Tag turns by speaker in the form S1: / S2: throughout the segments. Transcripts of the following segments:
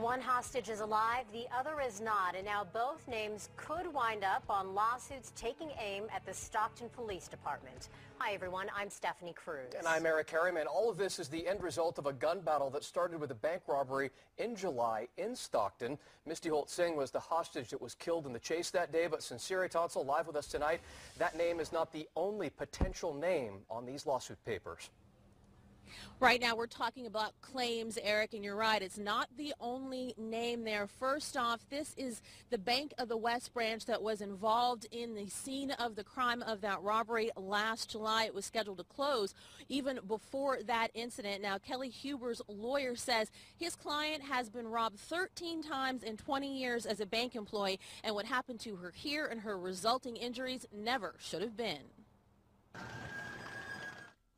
S1: One hostage is alive, the other is not, and now both names could wind up on lawsuits taking aim at the Stockton Police Department. Hi everyone, I'm Stephanie Cruz.
S2: And I'm Eric Harriman. All of this is the end result of a gun battle that started with a bank robbery in July in Stockton. Misty Holt-Singh was the hostage that was killed in the chase that day, but Sincere Tonsel live with us tonight. That name is not the only potential name on these lawsuit papers.
S3: Right now we're talking about claims, Eric, and you're right. It's not the only name there. First off, this is the Bank of the West branch that was involved in the scene of the crime of that robbery last July. It was scheduled to close even before that incident. Now, Kelly Huber's lawyer says his client has been robbed 13 times in 20 years as a bank employee, and what happened to her here and her resulting injuries never should have been.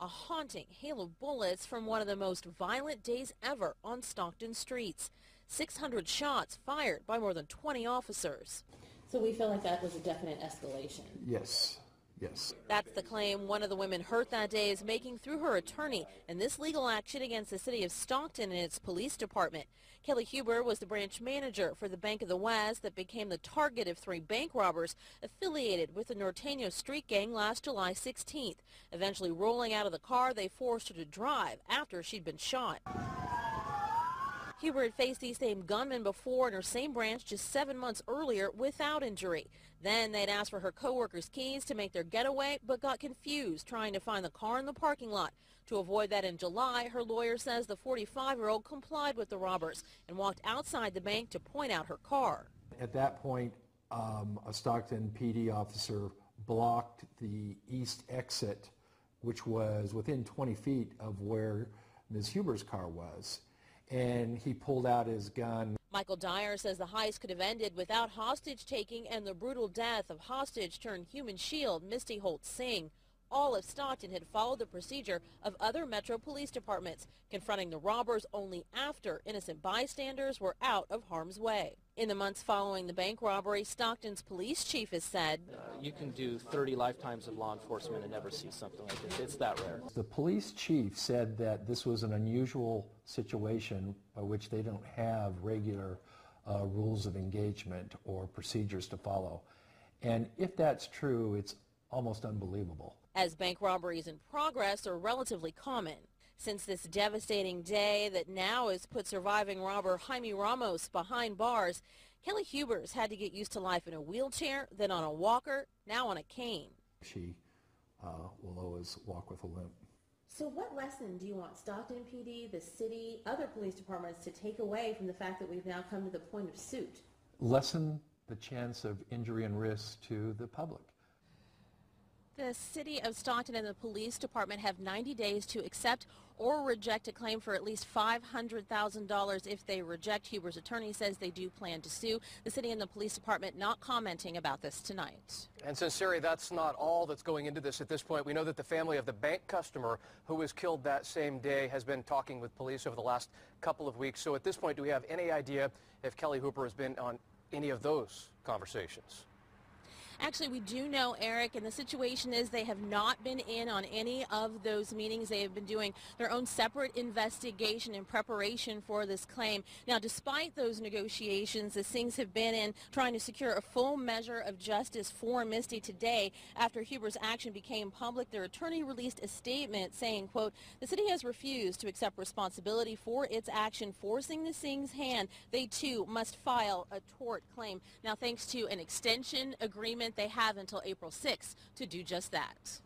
S3: A haunting hail of bullets from one of the most violent days ever on Stockton streets. 600 shots fired by more than 20 officers. So we feel like that was a definite escalation.
S4: Yes. Yes.
S3: That's the claim one of the women hurt that day is making through her attorney in this legal action against the city of Stockton and its police department. Kelly Huber was the branch manager for the Bank of the West that became the target of 3 bank robbers affiliated with the Norteño street gang last July 16th. Eventually rolling out of the car, they forced her to drive after she'd been shot. Huber had faced these same gunmen before in her same branch just 7 months earlier without injury. Then they'd asked for her co-workers' keys to make their getaway, but got confused trying to find the car in the parking lot. To avoid that in July, her lawyer says the 45-year-old complied with the robbers and walked outside the bank to point out her car.
S4: At that point, a Stockton PD officer blocked the east exit, which was within 20 feet of where Ms. Huber's car was. And he pulled out his gun.
S3: Michael Dyer says the heist could have ended without hostage taking and the brutal death of hostage turned human shield Misty Holt-Singh. All of Stockton had followed the procedure of other Metro police departments, confronting the robbers only after innocent bystanders were out of harm's way. In the months following the bank robbery, Stockton's police chief has said,
S5: you can do 30 lifetimes of law enforcement and never see something like this. It's that rare.
S4: The police chief said that this was an unusual situation by which they don't have regular rules of engagement or procedures to follow. And if that's true, it's almost unbelievable.
S3: As bank robberies in progress are relatively common. Since this devastating day that now has put surviving robber Jaime Ramos behind bars, Kelly Huber's had to get used to life in a wheelchair, then on a walker, now on a cane.
S4: She will always walk with a limp.
S3: So what lesson do you want Stockton PD, the city, other police departments to take away from the fact that we've now come to the point of suit?
S4: Lessen the chance of injury and risk to the public.
S3: The city of Stockton and the police department have 90 days to accept or reject a claim for at least $500,000 if they reject. Huber's attorney says they do plan to sue. The city and the police department not commenting about this tonight.
S2: And Sincere, that's not all that's going into this at this point. We know that the family of the bank customer who was killed that same day has been talking with police over the last couple of weeks. So at this point, do we have any idea if Kelly Huber has been on any of those conversations?
S3: Actually, we do know, Eric, and the situation is they have not been in on any of those meetings. They have been doing their own separate investigation in preparation for this claim. Now, despite those negotiations, the Singhs have been in trying to secure a full measure of justice for Misty today. After Huber's action became public, their attorney released a statement saying, quote, the city has refused to accept responsibility for its action, forcing the Singhs' hand. They, too, must file a tort claim. Now, thanks to an extension agreement, they have until April 6th to do just that.